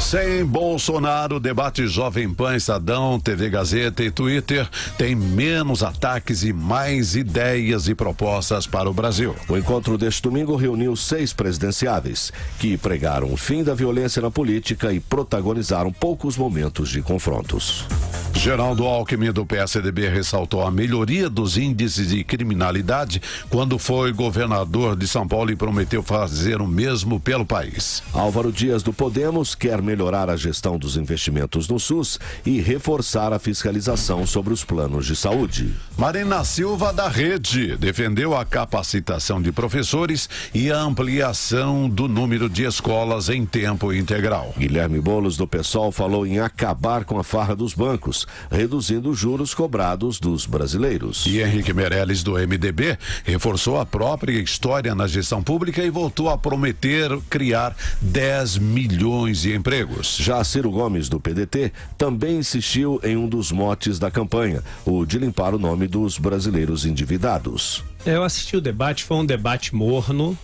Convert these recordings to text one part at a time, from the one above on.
Sem Bolsonaro, debate Jovem Pan, Estadão, TV Gazeta e Twitter tem menos ataques e mais ideias e propostas para o Brasil. O encontro deste domingo reuniu 6 presidenciáveis que pregaram o fim da violência na política e protagonizaram poucos momentos de confrontos. Geraldo Alckmin, do PSDB, ressaltou a melhoria dos índices de criminalidade quando foi governador de São Paulo e prometeu fazer o mesmo pelo país. Álvaro Dias, do Podemos, quer melhorar a gestão dos investimentos no SUS e reforçar a fiscalização sobre os planos de saúde. Marina Silva, da Rede, defendeu a capacitação de professores e a ampliação do número de escolas em tempo integral. Guilherme Boulos, do PSOL, falou em acabar com a farra dos bancos, reduzindo os juros cobrados dos brasileiros. E Henrique Meirelles, do MDB, reforçou a própria história na gestão pública e voltou a prometer criar 10 milhões de empregos. Já Ciro Gomes, do PDT, também insistiu em um dos motes da campanha, o de limpar o nome dos brasileiros endividados. Eu assisti o debate, foi um debate morno,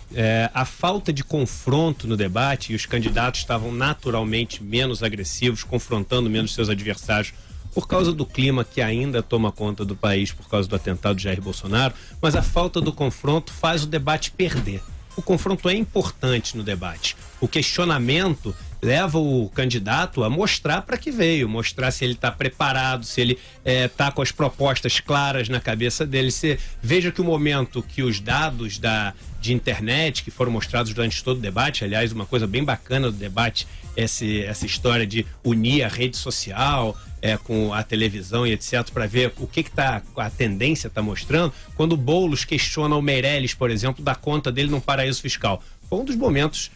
a falta de confronto no debate, e os candidatos estavam naturalmente menos agressivos, confrontando menos seus adversários, por causa do clima que ainda toma conta do país por causa do atentado de Jair Bolsonaro, mas a falta do confronto faz o debate perder. O confronto é importante no debate. O questionamento leva o candidato a mostrar para que veio, mostrar se ele está preparado, se ele está com as propostas claras na cabeça dele. Você veja que o momento que os dados de internet que foram mostrados durante todo o debate, aliás, uma coisa bem bacana do debate, essa história de unir a rede social com a televisão e etc, para ver o que a tendência está mostrando. Quando o Boulos questiona o Meirelles, por exemplo, da conta dele num paraíso fiscal. Foi um dos momentos,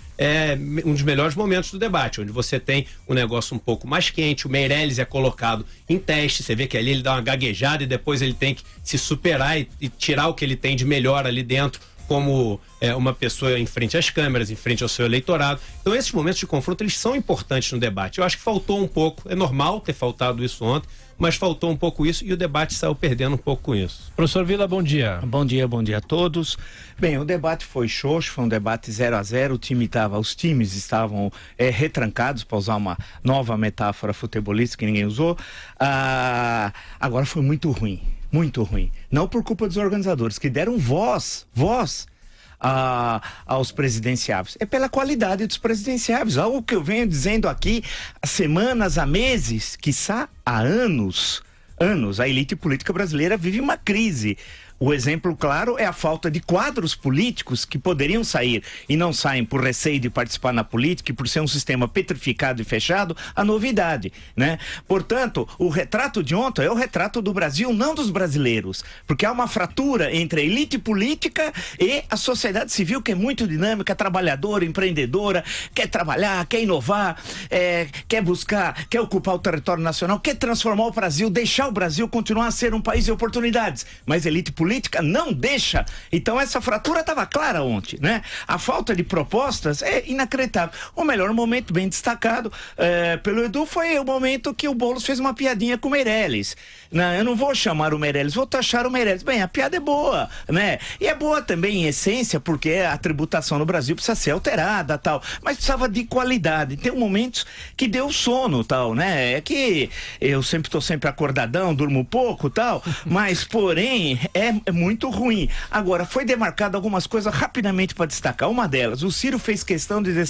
um dos melhores momentos do debate, onde você tem um negócio um pouco mais quente, o Meirelles é colocado em teste, você vê que ali ele dá uma gaguejada e depois ele tem que se superar e tirar o que ele tem de melhor ali dentro, como uma pessoa em frente às câmeras, em frente ao seu eleitorado. Então esses momentos de confronto, eles são importantes no debate. Eu acho que faltou um pouco, é normal ter faltado isso ontem, mas faltou um pouco isso e o debate saiu perdendo um pouco com isso. Professor Vila, bom dia. Bom dia a todos. Bem, o debate foi xoxo, foi um debate 0-0, os times estavam retrancados, para usar uma nova metáfora futebolística que ninguém usou. Agora foi muito ruim. Muito ruim. Não por culpa dos organizadores, que deram voz aos presidenciáveis. É pela qualidade dos presidenciáveis. Algo que eu venho dizendo aqui há semanas, há meses, quiçá há anos. A elite política brasileira vive uma crise. O exemplo claro é a falta de quadros políticos que poderiam sair e não saem por receio de participar na política e por ser um sistema petrificado e fechado, a novidade, né? Portanto, o retrato de ontem é o retrato do Brasil, não dos brasileiros, porque há uma fratura entre a elite política e a sociedade civil, que é muito dinâmica, trabalhadora, empreendedora, quer trabalhar, quer inovar, quer buscar, quer ocupar o território nacional, quer transformar o Brasil, deixar o Brasil continuar a ser um país de oportunidades, mas a elite política não deixa. Então essa fratura estava clara ontem, né? A falta de propostas é inacreditável. O melhor momento, bem destacado pelo Edu, foi o momento que o Boulos fez uma piadinha com o Meirelles. Eu não vou chamar o Meirelles, vou taxar o Meirelles. Bem, a piada é boa, né? E é boa também em essência, porque a tributação no Brasil precisa ser alterada, tal, mas precisava de qualidade. Tem momentos que deu sono, tal, né? É que eu estou sempre acordadão, durmo pouco, tal, mas porém é muito ruim. Agora, foi demarcado algumas coisas rapidamente para destacar. Uma delas, o Ciro fez questão de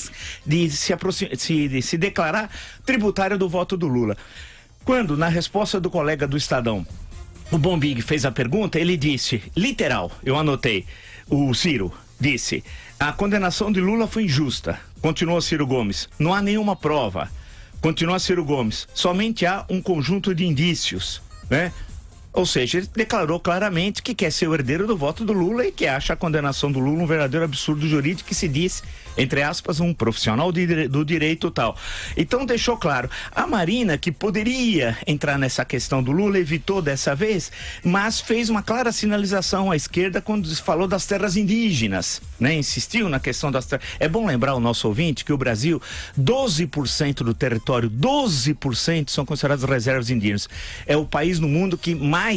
se declarar tributário do voto do Lula. Quando, na resposta do colega do Estadão, o Bombig fez a pergunta, ele disse, literal, eu anotei, o Ciro disse, a condenação de Lula foi injusta. Continuou Ciro Gomes, não há nenhuma prova. Continua Ciro Gomes, somente há um conjunto de indícios, né? Ou seja, ele declarou claramente que quer ser o herdeiro do voto do Lula e que acha a condenação do Lula um verdadeiro absurdo jurídico, que se diz, entre aspas, um profissional do direito tal. Então deixou claro, a Marina, que poderia entrar nessa questão do Lula, evitou dessa vez, mas fez uma clara sinalização à esquerda quando falou das terras indígenas, né? Insistiu na questão das terras. É bom lembrar ao nosso ouvinte que o Brasil, 12% do território, 12% são considerados reservas indígenas. É o país no mundo que mais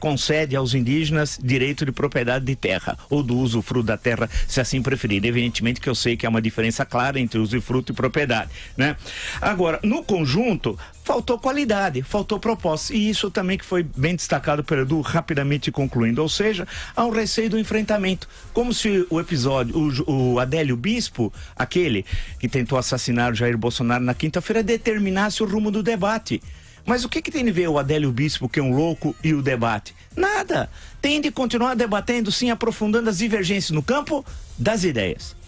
concede aos indígenas direito de propriedade de terra, ou do usufruto da terra, se assim preferir. Evidentemente que que eu sei que há uma diferença clara entre usufruto e propriedade, né? Agora, no conjunto, faltou qualidade, faltou proposta, e isso também que foi bem destacado pelo Edu, rapidamente concluindo, ou seja, há um receio do enfrentamento, como se o episódio, o Adélio Bispo, aquele que tentou assassinar o Jair Bolsonaro na quinta-feira, determinasse o rumo do debate. Mas o que tem de ver o Adélio Bispo, que é um louco, e o debate? Nada. Tem de continuar debatendo, sim, aprofundando as divergências no campo das ideias.